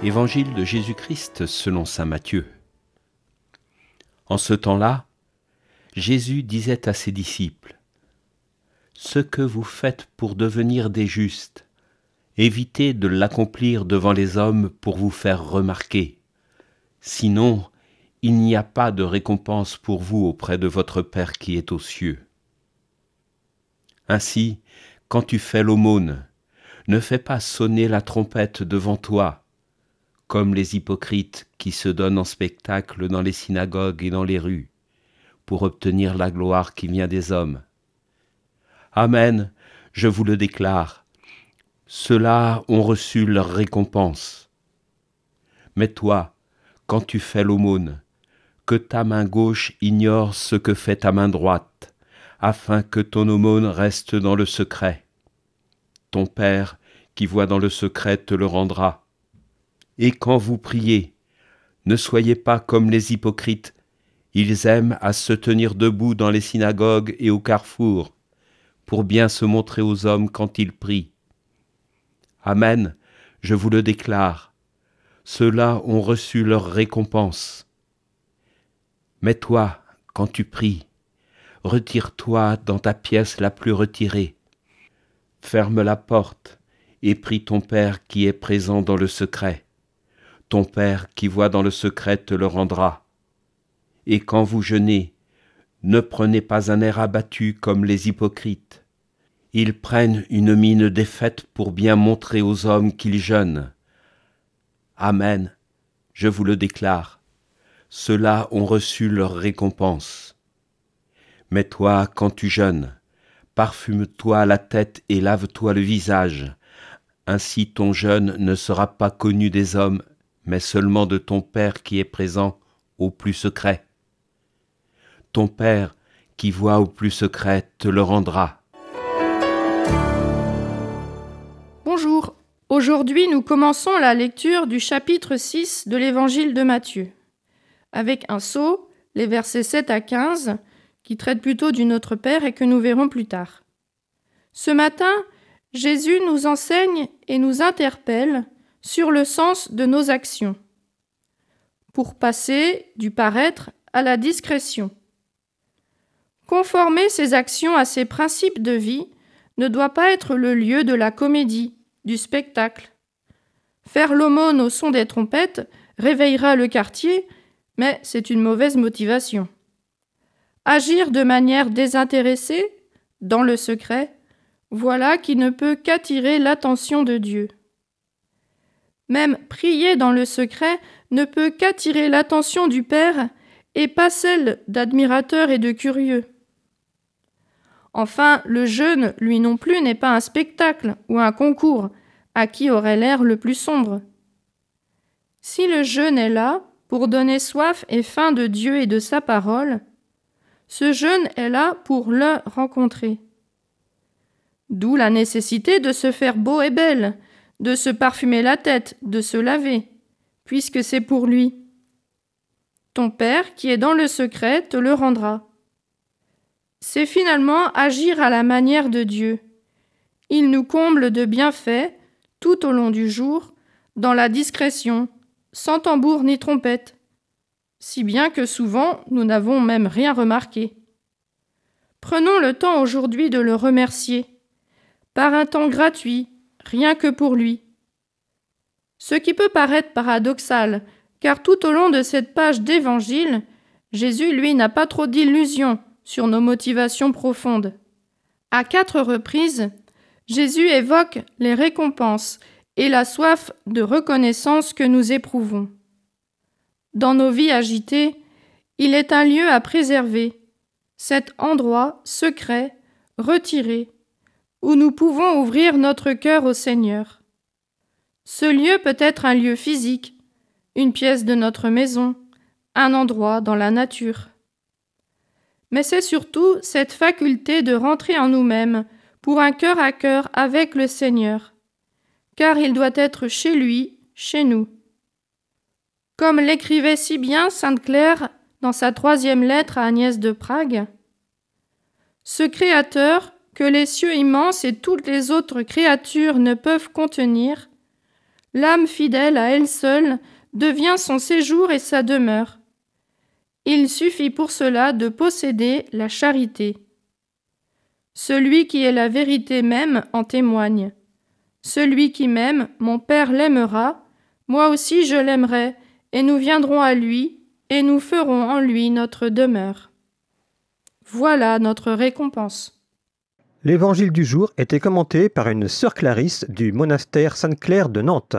Évangile de Jésus-Christ selon saint Matthieu. En ce temps-là, Jésus disait à ses disciples : « Ce que vous faites pour devenir des justes, évitez de l'accomplir devant les hommes pour vous faire remarquer. Sinon, il n'y a pas de récompense pour vous auprès de votre Père qui est aux cieux. Ainsi, quand tu fais l'aumône, ne fais pas sonner la trompette devant toi, comme les hypocrites qui se donnent en spectacle dans les synagogues et dans les rues, pour obtenir la gloire qui vient des hommes. Amen, je vous le déclare, ceux-là ont reçu leur récompense. Mais toi, quand tu fais l'aumône, que ta main gauche ignore ce que fait ta main droite, afin que ton aumône reste dans le secret. Ton Père, qui voit dans le secret, te le rendra. Et quand vous priez, ne soyez pas comme les hypocrites. Ils aiment à se tenir debout dans les synagogues et au carrefour, pour bien se montrer aux hommes quand ils prient. Amen, je vous le déclare, ceux-là ont reçu leur récompense. Mais toi, quand tu pries, retire-toi dans ta pièce la plus retirée. Ferme la porte et prie ton Père qui est présent dans le secret. Ton Père qui voit dans le secret te le rendra. Et quand vous jeûnez, ne prenez pas un air abattu comme les hypocrites. Ils prennent une mine défaite pour bien montrer aux hommes qu'ils jeûnent. Amen, je vous le déclare, ceux-là ont reçu leur récompense. Mais toi, quand tu jeûnes, parfume-toi la tête et lave-toi le visage. Ainsi ton jeûne ne sera pas connu des hommes, mais seulement de ton Père qui est présent au plus secret. Ton Père qui voit au plus secret te le rendra. Bonjour, aujourd'hui nous commençons la lecture du chapitre 6 de l'Évangile de Matthieu, avec un saut, les versets 7 à 15, qui traitent plutôt du Notre Père et que nous verrons plus tard. Ce matin, Jésus nous enseigne et nous interpelle sur le sens de nos actions, pour passer du paraître à la discrétion. Conformer ses actions à ses principes de vie ne doit pas être le lieu de la comédie, du spectacle. Faire l'aumône au son des trompettes réveillera le quartier, mais c'est une mauvaise motivation. Agir de manière désintéressée, dans le secret, voilà qui ne peut qu'attirer l'attention de Dieu. Même prier dans le secret ne peut qu'attirer l'attention du Père et pas celle d'admirateurs et de curieux. Enfin, le jeûne, lui non plus, n'est pas un spectacle ou un concours à qui aurait l'air le plus sombre. Si le jeûne est là pour donner soif et faim de Dieu et de sa parole, ce jeûne est là pour le rencontrer. D'où la nécessité de se faire beau et belle, de se parfumer la tête, de se laver, puisque c'est pour lui. Ton Père qui est dans le secret te le rendra. C'est finalement agir à la manière de Dieu. Il nous comble de bienfaits tout au long du jour, dans la discrétion, sans tambour ni trompette, si bien que souvent nous n'avons même rien remarqué. Prenons le temps aujourd'hui de le remercier, par un temps gratuit, rien que pour lui. Ce qui peut paraître paradoxal, car tout au long de cette page d'Évangile, Jésus, lui, n'a pas trop d'illusions sur nos motivations profondes. À 4 reprises, Jésus évoque les récompenses et la soif de reconnaissance que nous éprouvons. Dans nos vies agitées, il est un lieu à préserver, cet endroit secret, retiré, où nous pouvons ouvrir notre cœur au Seigneur. Ce lieu peut être un lieu physique, une pièce de notre maison, un endroit dans la nature. Mais c'est surtout cette faculté de rentrer en nous-mêmes pour un cœur à cœur avec le Seigneur, car il doit être chez lui, chez nous. Comme l'écrivait si bien sainte Claire dans sa 3e lettre à Agnès de Prague, « Ce Créateur, que les cieux immenses et toutes les autres créatures ne peuvent contenir, L'âme fidèle à elle seule devient son séjour et sa demeure. Il suffit pour cela de posséder la charité. Celui qui est la vérité même en témoigne. Celui qui m'aime, mon Père l'aimera, moi aussi je l'aimerai, et nous viendrons à lui, et nous ferons en lui notre demeure. Voilà notre récompense. L'évangile du jour était commenté par une sœur Clarisse du monastère Sainte-Claire de Nantes.